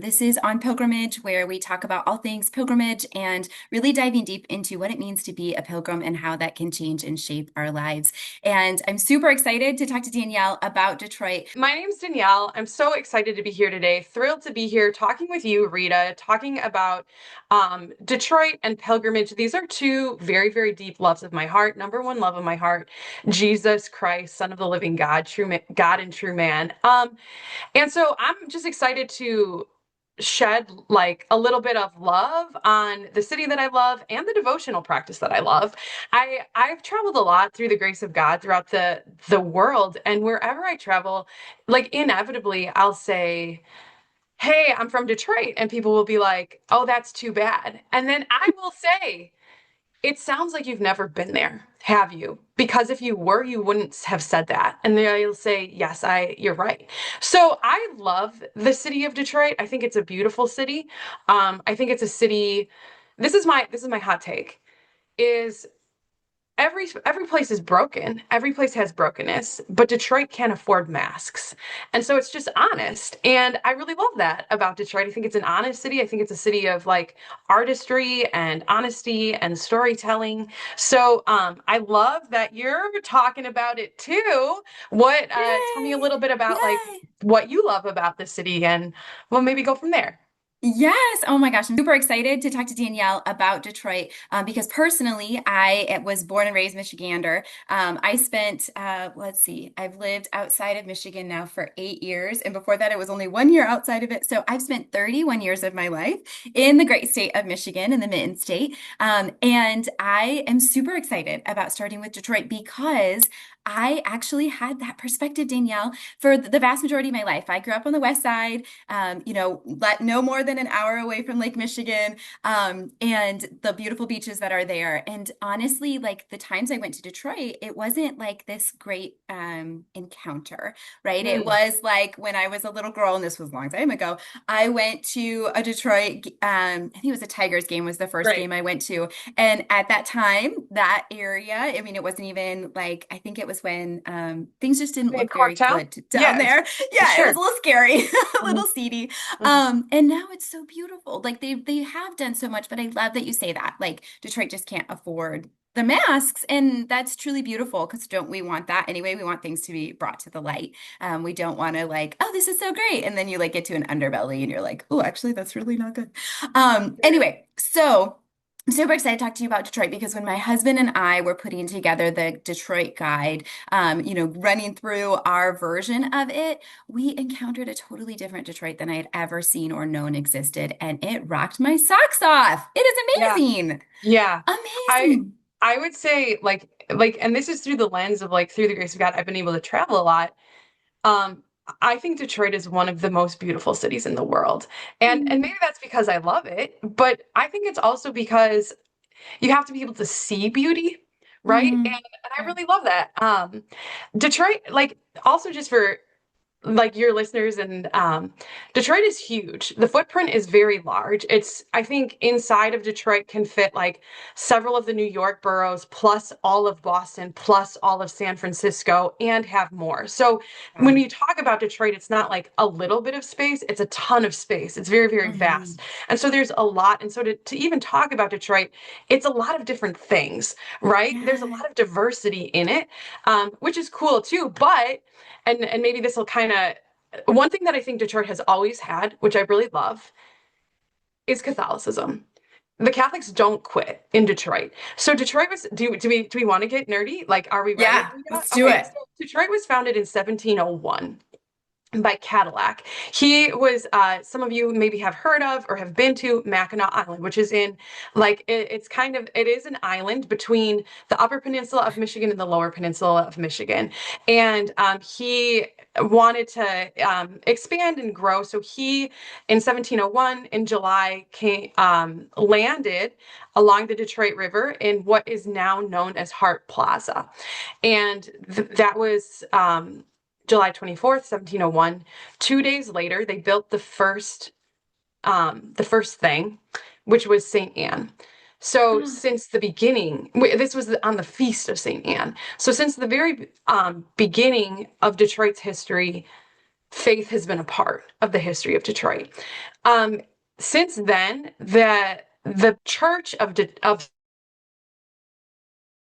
This is On Pilgrimage, where we talk about all things pilgrimage and really diving deep into what it means to be a pilgrim and how that can change and shape our lives. And I'm super excited to talk to Danielle about Detroit. My name's Danielle. I'm so excited to be here today. Thrilled to be here talking with you, Rita, talking about Detroit and pilgrimage. These are two very, very deep loves of my heart. Number one love of my heart, Jesus Christ, Son of the living God, God and true man. And so I'm just excited to shed like a little bit of love on the city that I love and the devotional practice that I love. I've traveled a lot through the grace of God throughout the world, and wherever I travel, like inevitably I'll say, "Hey, I'm from Detroit." And people will be like, "Oh, that's too bad." And then I will say, it sounds like you've never been there, have you? Because if you were, you wouldn't have said that. And they'll say, yes, you're right. So I love the city of Detroit. I think it's a beautiful city. I think it's a city. This is my hot take. Is every place is broken. Every place has brokenness, but Detroit can't afford masks. And so it's just honest. And I really love that about Detroit. I think it's an honest city. I think it's a city of like artistry and honesty and storytelling. So I love that you're talking about it too. Tell me a Yay! little bit about like Yay! what you love about the city, and we'll maybe go from there. Yes. Oh my gosh. I'm super excited to talk to Danielle about Detroit because personally, I was born and raised Michigander. I spent, let's see, I've lived outside of Michigan now for 8 years. And before that, it was only 1 year outside of it. So I've spent 31 years of my life in the great state of Michigan, in the Mitten State. And I am super excited about starting with Detroit because I actually had that perspective, Danielle, for the vast majority of my life. I grew up on the West Side, no more than an hour away from Lake Michigan, and the beautiful beaches that are there. And honestly, like the times I went to Detroit, it wasn't like this great encounter, right? It Hmm. was like when I was a little girl, and this was a long time ago, I went to a Detroit, I think it was a Tigers game was the first Right. game I went to. And at that time, that area, I mean, it wasn't even like, I think it was when things just didn't In look very Corktown? good down Yes, there. Yeah, it was sure. a little scary, a Mhm. little seedy. Mhm. And now it's so beautiful. Like they have done so much, but I love that you say that. Like Detroit just can't afford the masks, and that's truly beautiful because don't we want that anyway? We want things to be brought to the light. We don't want to like, oh, this is so great, and then you like get to an underbelly, and you're like, oh, actually, that's really not good. Anyway, so. I'm super excited to talk to you about Detroit because when my husband and I were putting together the Detroit guide, running through our version of it, we encountered a totally different Detroit than I had ever seen or known existed, and it rocked my socks off. It Yeah. is amazing. Yeah. I Amazing. I would say and this is through the lens of like through the grace of God, I've been able to travel a lot. Um, I think Detroit is one of the most beautiful cities in the world. And maybe that's because I love it, but I think it's also because you have to be able to see beauty, right? Mm, And I yeah. really love that. Detroit, like also just for like your listeners and Detroit is huge. The footprint is very large. It's I think inside of Detroit can fit like several of the New York boroughs plus all of Boston plus all of San Francisco and have more. So when Wow. you talk about Detroit, it's not like a little bit of space, it's a ton of space. It's very, very Hmm. vast. And so there's a lot. And so to even talk about Detroit, it's a lot of different things, right? There's a Yeah. lot of diversity in it, which is cool too. But and maybe this will kind of one thing that I think Detroit has always had, which I really love, is Catholicism. The Catholics don't quit in Detroit. So Detroit was do we want to get nerdy? Like, are we ready? Yeah. Let's do Okay, it. so Detroit was founded in 1701 by Cadillac. He was, some of you maybe have heard of or have been to Mackinac Island, which is in it is an island between the Upper Peninsula of Michigan and the Lower Peninsula of Michigan. And he wanted to expand and grow. So he, in 1701, in July, landed along the Detroit River in what is now known as Hart Plaza. And that was July 24th, 1701. 2 days later, they built the first thing, which was St. Anne. So since the beginning, this was on the feast of St. Anne. So since the very beginning of Detroit's history, faith has been a part of the history of Detroit. Um, since then, the Church of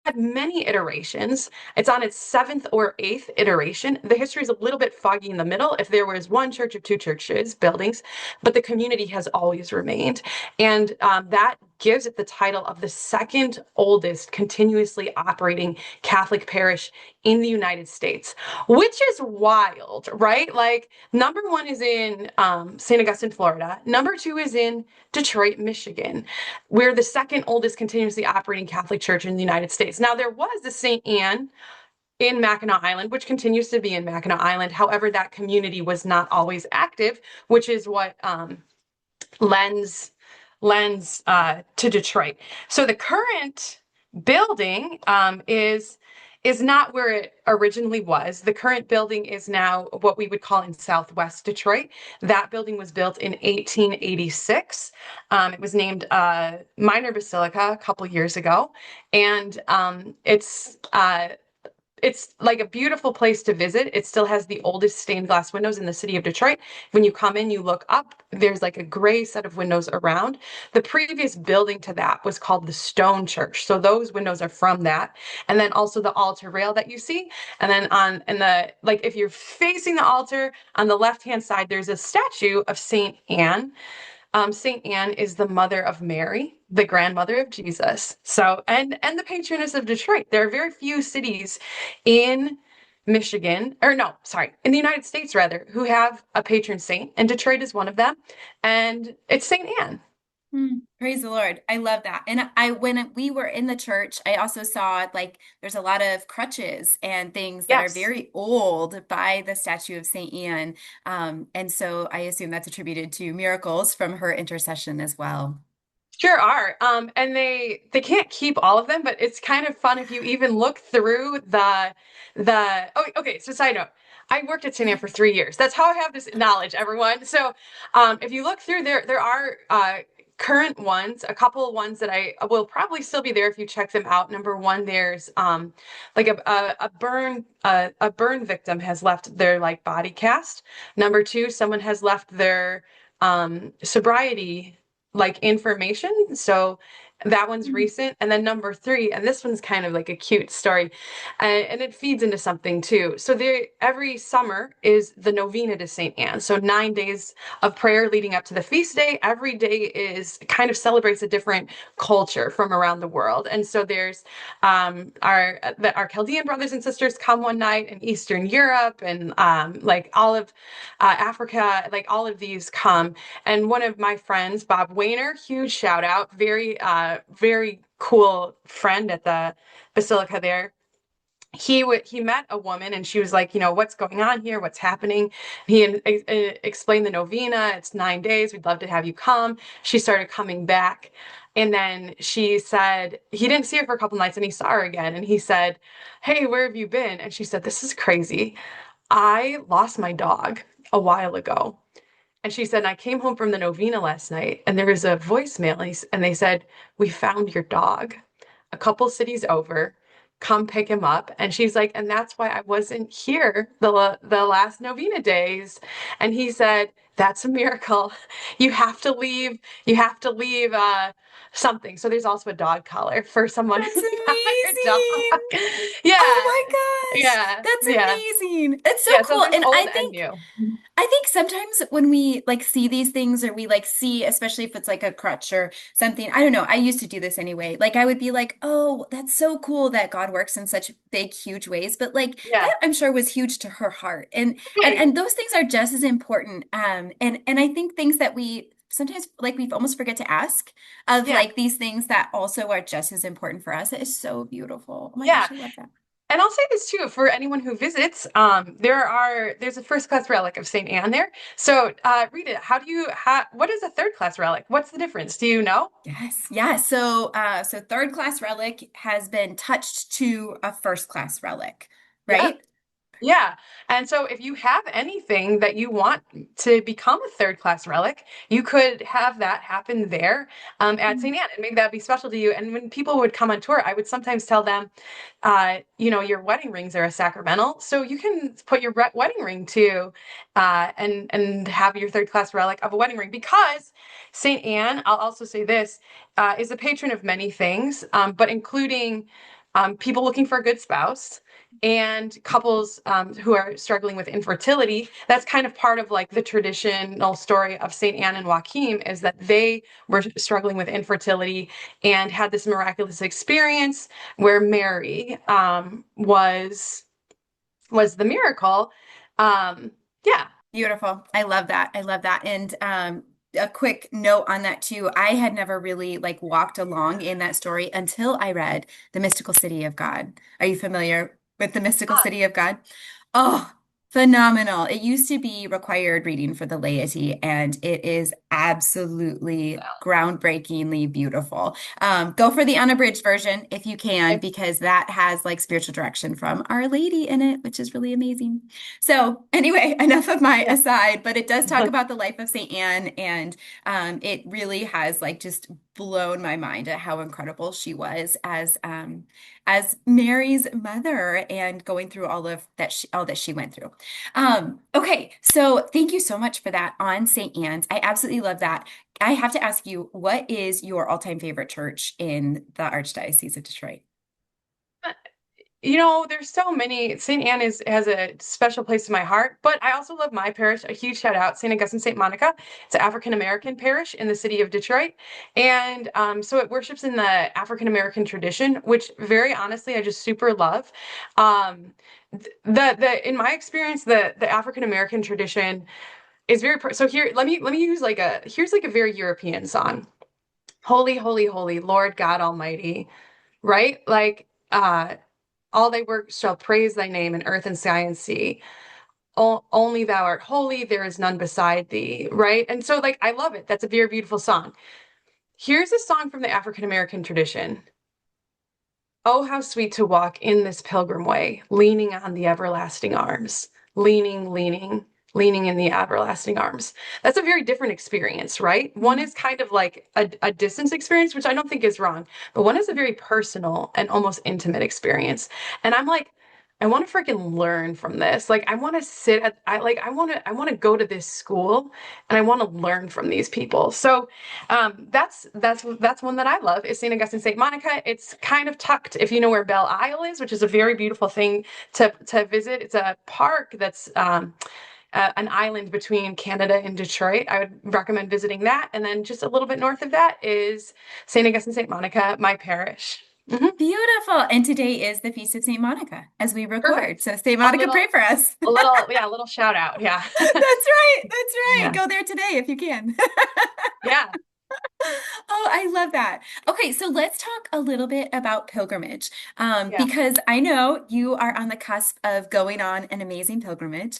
had many iterations. It's on its seventh or eighth iteration. The history is a little bit foggy in the middle if there was one church or two churches, buildings, but the community has always remained. And that gives it the title of the second oldest continuously operating Catholic parish in the United States, which is wild, right? Like, number one is in St. Augustine, Florida. Number two is in Detroit, Michigan. We're the second oldest continuously operating Catholic church in the United States. Now, there was the St. Anne in Mackinac Island, which continues to be in Mackinac Island. However, that community was not always active, which is what lends to Detroit. So the current building is not where it originally was. The current building is now what we would call in Southwest Detroit. That building was built in 1886. It was named Minor Basilica a couple years ago, and it's like a beautiful place to visit. It still has the oldest stained glass windows in the city of Detroit. When you come in, you look up, there's like a gray set of windows around. The previous building to that was called the Stone Church. So those windows are from that. And then also the altar rail that you see. And then like if you're facing the altar on the left-hand side, there's a statue of Saint Anne. Saint Anne is the mother of Mary, the grandmother of Jesus. So, and the patroness of Detroit. There are very few cities in Michigan, or no, sorry, in the United States rather, who have a patron saint, and Detroit is one of them. And it's Saint Anne. Praise the Lord. I love that. And when we were in the church, I also saw like there's a lot of crutches and things that are Yes. very old by the statue of Saint Anne. And so I assume that's attributed to miracles from her intercession as well. Sure are. And they can't keep all of them, but it's kind of fun if you even look through the oh, okay, so side note. I worked at St. Anne for 3 years. That's how I have this knowledge, everyone. So if you look through there are current ones, a couple of ones that I will probably still be there if you check them out. Number one, there's like a burn victim has left their like body cast. Number two, someone has left their sobriety like information. So that one's Mm. recent. And then number three, and this one's kind of like a cute story, and it feeds into something too. So there, every summer is the novena to Saint Anne. So 9 days of prayer leading up to the feast day. Every day is kind of celebrates a different culture from around the world. And so there's our Chaldean brothers and sisters come one night in Eastern Europe, and like all of Africa, like all of these come. And one of my friends, Bob Wayner, huge shout out, very cool friend at the Basilica there. He met a woman and she was like, what's going on here? What's happening? Explained the novena. It's 9 days. We'd love to have you come. She started coming back. And then she said, he didn't see her for a couple nights and he saw her again. And he said, hey, where have you been? And she said, this is crazy. I lost my dog a while ago. And she said, I came home from the novena last night and there was a voicemail and they said, we found your dog a couple cities over. Come pick him up. And she's like, and that's why I wasn't here the last novena days. And he said, that's a miracle. You have to leave something. So there's also a dog collar for someone That's who's got their dog. amazing. Oh Yeah. my gosh. Yeah. That's Yeah. amazing. It's so Yeah. So cool. there's And old I and think new. I think sometimes when we like see these things or we like see, especially if it's like a crutch or something, I don't know. I used to do this anyway. Like I would be like, "Oh, that's so cool that God works in such big, huge ways." But like Yeah. that I'm sure was huge to her heart. And and Right. and those things are just as important. And I think things that we sometimes like we almost forget to ask of Yeah. like these things that also are just as important for us. It is so beautiful. Oh my Yeah. gosh, I love that. And I'll say this too, for anyone who visits, there's a first class relic of St. Anne there. So, Rita, what is a third class relic? What's the difference? Do you know? Yes, yeah. So third class relic has been touched to a first class relic, Yeah. right? Yeah. And so if you have anything that you want to become a third class relic, you could have that happen there at St. Anne and maybe that'd be special to you. And when people would come on tour, I would sometimes tell them, your wedding rings are a sacramental. So you can put your wedding ring to and have your third class relic of a wedding ring because St. Anne, I'll also say this, is a patron of many things, but including people looking for a good spouse and couples who are struggling with infertility. That's kind of part of like the traditional story of Saint Anne and Joachim is that they were struggling with infertility and had this miraculous experience where Mary was the miracle. Um, yeah. Beautiful. I love that. I love that. And a quick note on that too. I had never really like walked along in that story until I read The Mystical City of God. Are you familiar with The Mystical Uh, City of God? Oh, phenomenal. It used to be required reading for the laity, and it is absolutely groundbreakingly beautiful. Go for the unabridged version if you can, because that has like spiritual direction from Our Lady in it, which is really amazing. So, anyway, enough of my yeah. aside, but it does talk about the life of Saint Anne, and it really has like just blown my mind at how incredible she was as Mary's mother and going through all that she went through. Okay, so thank you so much for that on Saint Anne's. I absolutely love that. I have to ask you, what is your all-time favorite church in the Archdiocese of Detroit? There's so many. St. Anne has a special place in my heart, but I also love my parish. A huge shout out, St. Augustine St. Monica. It's an African American parish in the city of Detroit. And so it worships in the African American tradition, which very honestly, I just super love. The in my experience, the African American tradition is very so here, let me use here's like a very European song. Holy, holy, holy, Lord God Almighty, right? All thy works shall praise thy name in earth and sky and sea. Only thou art holy, there is none beside thee, right? And so, like, I love it. That's a very beautiful song. Here's a song from the African American tradition. Oh, how sweet to walk in this pilgrim way, leaning on the everlasting arms, leaning in the everlasting arms. That's a very different experience, right? One is kind of like a distance experience, which I don't think is wrong, but one is a very personal and almost intimate experience. And I'm like, I want to freaking learn from this. Like, I want to sit at, I want to go to this school and I want to learn from these people. So, that's one that I love is St. Augustine St. Monica. It's kind of tucked, if you know where Belle Isle is, which is a very beautiful thing to visit. It's a park that's an island between Canada and Detroit. I would recommend visiting that. And then just a little bit north of that is St. Augustine St. Monica, my parish. Hmm. Beautiful. And today is the Feast of St. Monica as we record. Perfect. So, St. A Monica, little, pray for us. yeah, a little shout out. Yeah. That's right. That's right. Yeah. Go there today if you can. Yeah. Oh, I love that. Okay, so let's talk a little bit about pilgrimage, Yeah. because I know you are on the cusp of going on an amazing pilgrimage.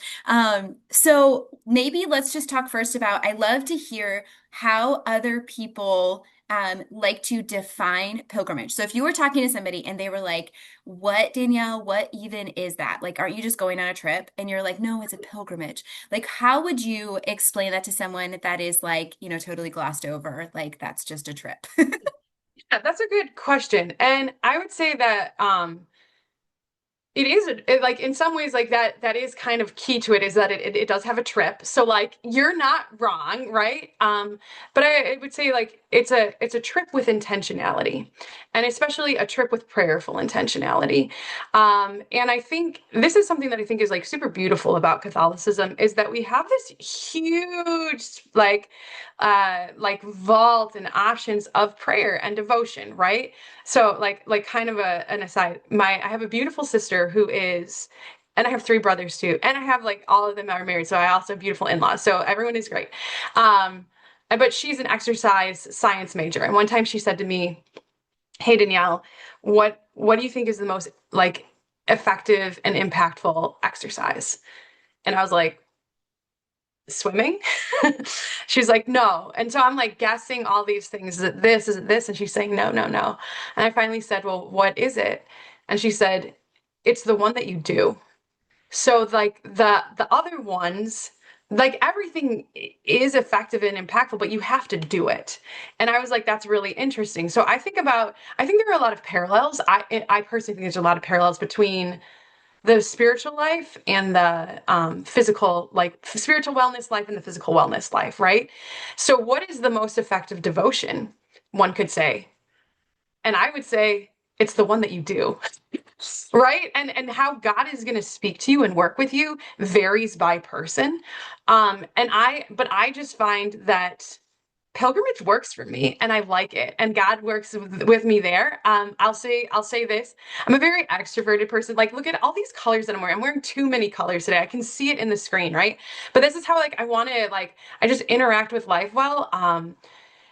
So maybe let's just talk first about, I love to hear how other people like to define pilgrimage. So if you were talking to somebody and they were like, what, Danielle, what even is that? Like, aren't you just going on a trip? And you're like, no, it's a pilgrimage. Like, how would you explain that to someone that is like, totally glossed over? Like, that's just a trip. Yeah, that's a good question. And I would say that it is like in some ways like that is kind of key to it is that it does have a trip. So like you're not wrong, right? But I would say like it's a trip with intentionality and especially a trip with prayerful intentionality. And I think this is something that I think is like super beautiful about Catholicism is that we have this huge like vault and options of prayer and devotion, right? So like kind of an aside, I have a beautiful sister who is and I have three brothers too. And I have like all of them are married. So I also have beautiful in-laws. So everyone is great. But she's an exercise science major. And one time she said to me, "Hey Danielle, what do you think is the most like effective and impactful exercise?" And I was like, swimming. She's like, no. And so I'm like guessing all these things that this is this. And she's saying, no, no, no. And I finally said, well, what is it? And she said, it's the one that you do. So like the other ones, like everything is effective and impactful, but you have to do it. And I was like, that's really interesting. So I think there are a lot of parallels. I personally think there's a lot of parallels between the spiritual life and the physical, like spiritual wellness life and the physical wellness life, right? So what is the most effective devotion, one could say? And I would say it's the one that you do. Right? And how God is going to speak to you and work with you varies by person. But I just find that pilgrimage works for me and I like it and God works with me there. I'll say this. I'm a very extroverted person. Like look at all these colors that I'm wearing. I'm wearing too many colors today. I can see it in the screen, right? But this is how like I want to like I just interact with life well.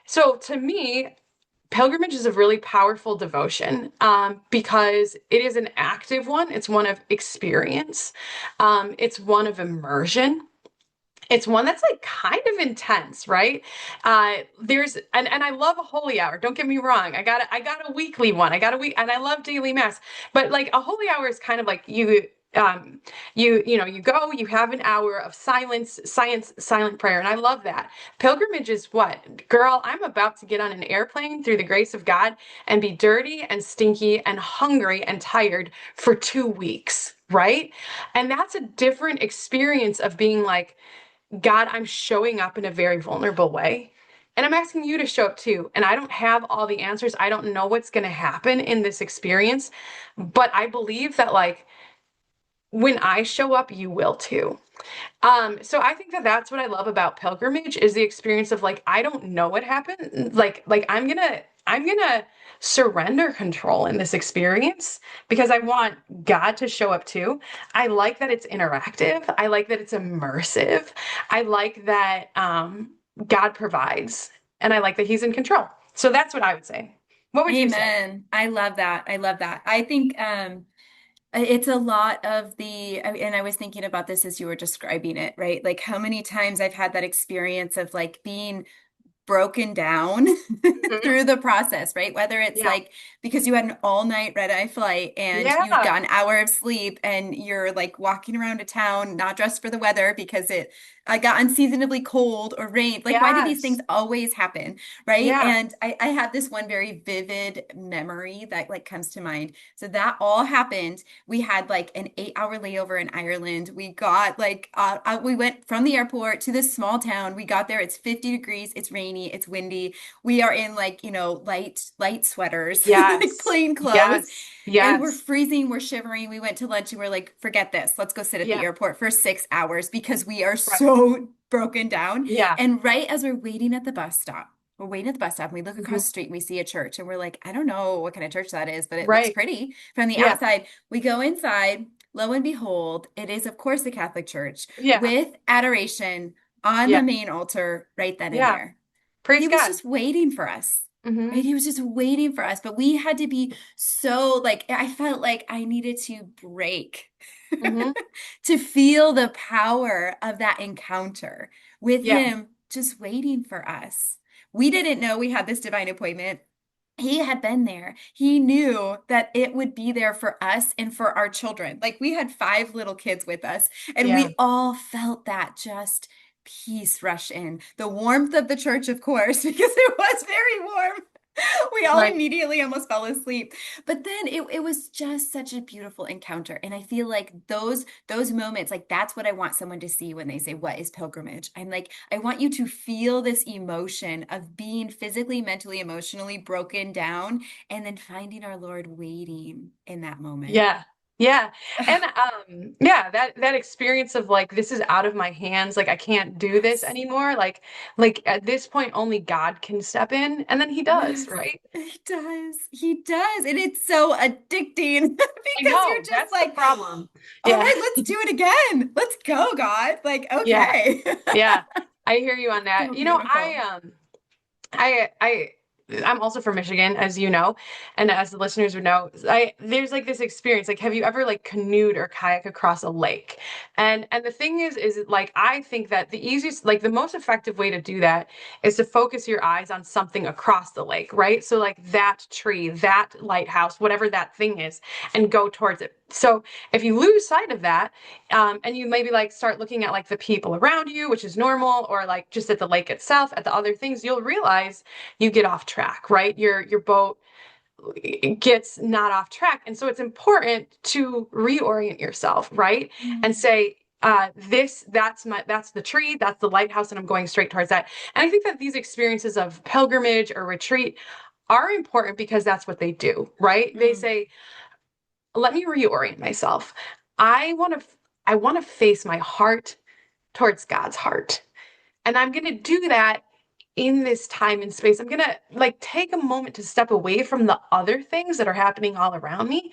So to me, pilgrimage is a really powerful devotion because it is an active one. It's one of experience. It's one of immersion. It's one that's like kind of intense, right? And I love a holy hour. Don't get me wrong. I got a weekly one. I got a week and I love daily mass. But like a holy hour is kind of like you go, you have an hour of silent prayer. And I love that. Pilgrimage is what? Girl, I'm about to get on an airplane through the grace of God and be dirty and stinky and hungry and tired for 2 weeks, right? And that's a different experience of being like, God, I'm showing up in a very vulnerable way. And I'm asking you to show up too. And I don't have all the answers. I don't know what's going to happen in this experience. But I believe that, like, when I show up, you will too. So I think that that's what I love about pilgrimage is the experience of like I don't know what happened. Like I'm gonna surrender control in this experience because I want God to show up too. I like that it's interactive. I like that it's immersive. I like that God provides, and I like that He's in control. So that's what I would say. What would you say? Amen. I love that. I love that. I think it's a lot of and I was thinking about this as you were describing it, right? Like how many times I've had that experience of like being broken down Mhm. through the process, right? Whether it's Yeah. like because you had an all-night red-eye flight and you'd Yeah. got an hour of sleep and you're like walking around a town not dressed for the weather because it got unseasonably cold or rained. Like, why do these things Yes. always happen, right? Yeah. And I have this one very vivid memory that like comes to mind. So that all happened. We had like an 8 hour layover in Ireland. We went from the airport to this small town. We got there. It's 50 degrees. It's rainy. It's windy. We are in like, light sweaters, like Yes. plain clothes, Yes. and we're Yes. freezing. We're shivering. We went to lunch and we're like, forget this. Let's go sit at the Yeah. airport for 6 hours because we are Right. so broken down. Yeah. And right as we're waiting at the bus stop and we look Hmm. across the street and we see a church and we're like, I don't know what kind of church that is, but it looks Right. pretty from the Yeah. outside. We go inside. Lo and behold, it is, of course, a Catholic church Yeah. with adoration on the Yeah. main altar right then and Yeah. there. Praise He was God. just waiting for us. Right? Hmm. He was just waiting for us. But we had to be so like, I felt like I needed to break Hmm. to feel the power of that encounter with Yeah. him just waiting for us. We didn't know we had this divine appointment. He had been there. He knew that it would be there for us and for our children. Like we had 5 little kids with us, and Yeah. we all felt that just peace rush in. The warmth of the church, of course, because it was very warm. We all Right. immediately almost fell asleep. But then it was just such a beautiful encounter. And I feel like those moments, like that's what I want someone to see when they say, what is pilgrimage? I'm like, I want you to feel this emotion of being physically, mentally, emotionally broken down, and then finding our Lord waiting in that moment. Yeah. Yeah. And yeah, that experience of like this is out of my hands, like I can't do this Yes. anymore. Like at this point only God can step in and then he does, Yes, right? he does. He does. And it's so addicting I because you're know, just that's the like, problem. all Yeah. right, let's do it again. Let's go, God. Like, Yeah. okay. Yeah. I hear you on that. So beautiful. I I'm also from Michigan, as you know, and as the listeners would know. I There's like this experience. Like, have you ever like canoed or kayak across a lake? And the thing is like I think that the easiest, like the most effective way to do that is to focus your eyes on something across the lake, right? So like that tree, that lighthouse, whatever that thing is, and go towards it. So if you lose sight of that, and you maybe like start looking at like the people around you, which is normal, or like just at the lake itself, at the other things, you'll realize you get off track, right? Your boat gets not off track. And so it's important to reorient yourself, right? And Mm, say, that's the tree, that's the lighthouse, and I'm going straight towards that. And I think that these experiences of pilgrimage or retreat are important because that's what they do, right? They mm, say, let me reorient myself. I want to I want to face my heart towards God's heart. And I'm going to do that in this time and space. I'm going to like take a moment to step away from the other things that are happening all around me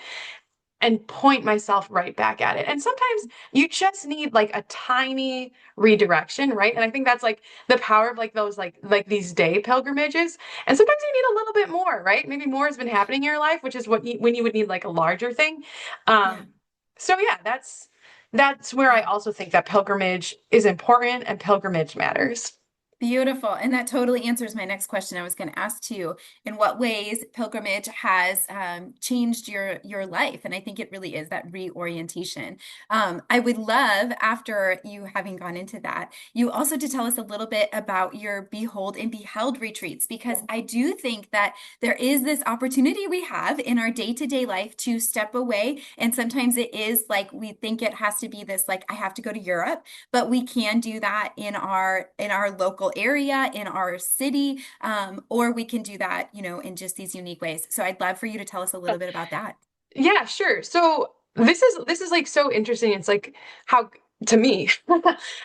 and point myself right back at it. And sometimes you just need like a tiny redirection, right? And I think that's like the power of like those like these day pilgrimages. And sometimes you need a little bit more, right? Maybe more has been happening in your life, which is when you would need like a larger thing. yeah. So yeah, that's where I Yeah. also think that pilgrimage is important and pilgrimage matters. Beautiful. And that totally answers my next question I was going to ask too. In what ways pilgrimage has changed your life? And I think it really is that reorientation. I would love, after you having gone into that, you also to tell us a little bit about your Behold and Beheld retreats, because I do think that there is this opportunity we have in our day-to-day life to step away. And sometimes it is like we think it has to be this, like, I have to go to Europe, but we can do that in our local area, in our city, or we can do that, in just these unique ways. So I'd love for you to tell us a little bit about that. Yeah, sure. So this is like so interesting. It's like how to me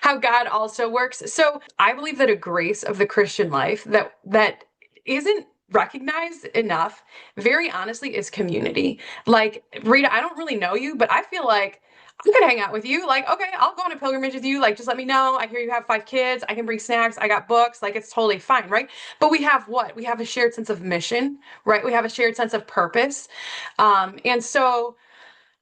how God also works. So I believe that a grace of the Christian life that isn't recognized enough, very honestly, is community. Like Rita, I don't really know you, but I feel like I could hang out with you. Like, okay, I'll go on a pilgrimage with you. Like, just let me know. I hear you have 5 kids. I can bring snacks. I got books. Like, it's totally fine, right? But we have what? We have a shared sense of mission, right? We have a shared sense of purpose. And so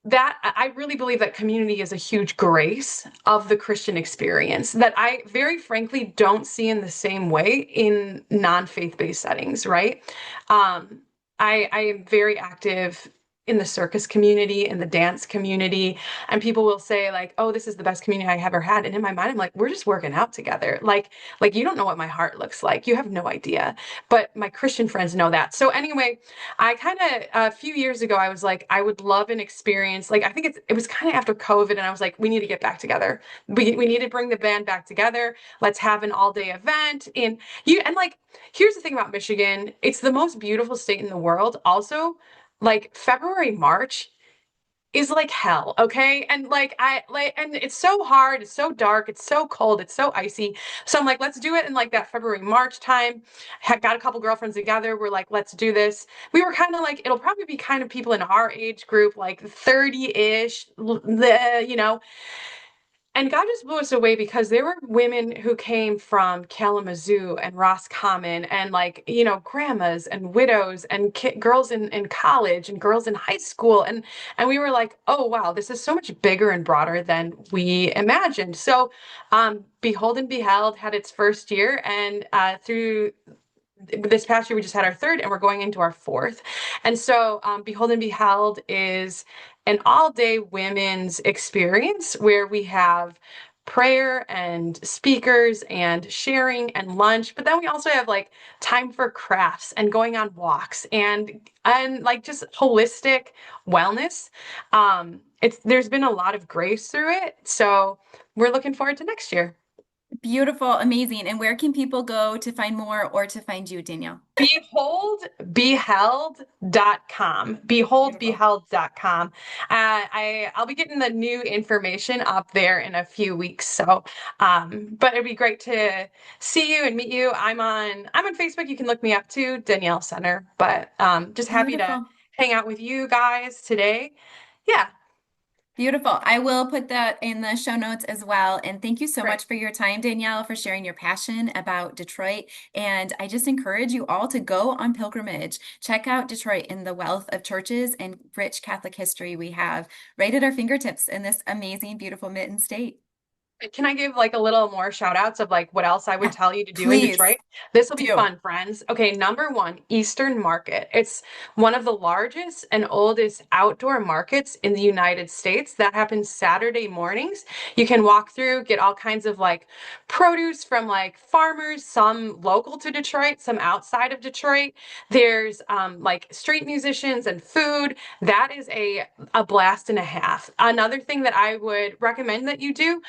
that I really believe that community is a huge grace of the Christian experience that I very frankly don't see in the same way in non-faith-based settings, right? Um, I am very active in the circus community, in the dance community, and people will say like, "Oh, this is the best community I ever had." And in my mind, I'm like, "We're just working out together." Like you don't know what my heart looks like. You have no idea. But my Christian friends know that. So anyway, I kind of a few years ago, I was like, I would love an experience. Like, I think it was kind of after COVID, and I was like, we need to get back together. We need to bring the band back together. Let's have an all day event. And like, here's the thing about Michigan, it's the most beautiful state in the world. Also, like February, March is like hell, okay? And like and it's so hard, it's so dark, it's so cold, it's so icy. So I'm like, let's do it in like that February, March time. Had got a couple girlfriends together. We're like, let's do this. We were kind of like, it'll probably be kind of people in our age group, like 30-ish, and God just blew us away because there were women who came from Kalamazoo and Roscommon and like, grandmas and widows and girls in college and girls in high school. And we were like, oh, wow, this is so much bigger and broader than we imagined. So Behold and Beheld had its first year, and through this past year we just had our third, and we're going into our fourth. And so Behold and Beheld is an all-day women's experience where we have prayer and speakers and sharing and lunch, but then we also have like time for crafts and going on walks and like just holistic wellness. It's There's been a lot of grace through it, so we're looking forward to next year. Beautiful, amazing. And where can people go to find more or to find you, Danielle? Beholdbeheld.com. Beautiful. Beholdbeheld.com. I'll be getting the new information up there in a few weeks. So but it'd be great to see you and meet you. I'm on Facebook. You can look me up too, Danielle Center. But just happy to Beautiful. hang out with you guys today. Yeah, Beautiful. I will put that in the show notes as well. And thank you so great. much for your time, Danielle, for sharing your passion about Detroit. And I just encourage you all to go on pilgrimage. Check out Detroit and the wealth of churches and rich Catholic history we have right at our fingertips in this amazing, beautiful Mitten state. Can I give like a little more shout outs of like what else I would Yeah, tell you to do in please Detroit? This will be do. fun, friends. Okay, number one, Eastern Market. It's one of the largest and oldest outdoor markets in the United States that happens Saturday mornings. You can walk through, get all kinds of like produce from like farmers, some local to Detroit, some outside of Detroit. There's like street musicians and food. That is a blast and a half. Another thing that I would recommend that you do,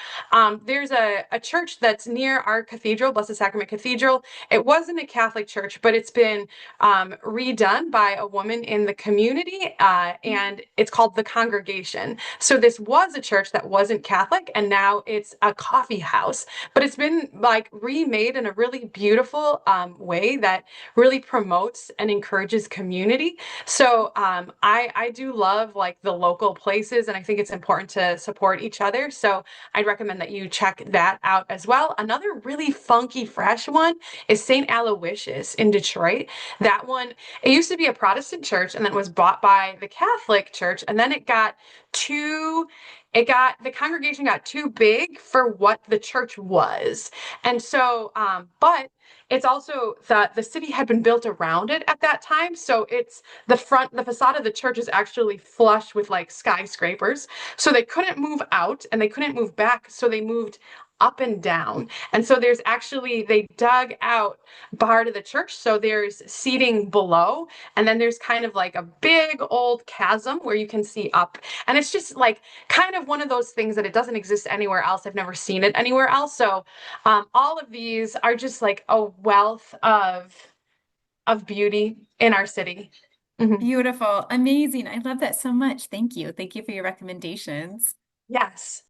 there's a church that's near our cathedral, Blessed Sacrament Cathedral. It wasn't a Catholic church, but it's been redone by a woman in the community, and it's called the Congregation. So this was a church that wasn't Catholic, and now it's a coffee house. But it's been like remade in a really beautiful way that really promotes and encourages community. So I do love like the local places, and I think it's important to support each other. So I'd recommend that you check that out as well. Another really funky, fresh one is St. Aloysius in Detroit. That one, it used to be a Protestant church and then it was bought by the Catholic Church, and then too, the congregation got too big for what the church was. And so, but it's also that the city had been built around it at that time. So the facade of the church is actually flush with like skyscrapers. So they couldn't move out and they couldn't move back. So they moved up and down. And so they dug out part of the church. So there's seating below. And then there's kind of like a big old chasm where you can see up. And it's just like kind of one of those things that it doesn't exist anywhere else. I've never seen it anywhere else. So all of these are just like a wealth of beauty in our city. Mhm. Beautiful. Amazing. I love that so much. Thank you. Thank you for your recommendations. Yes.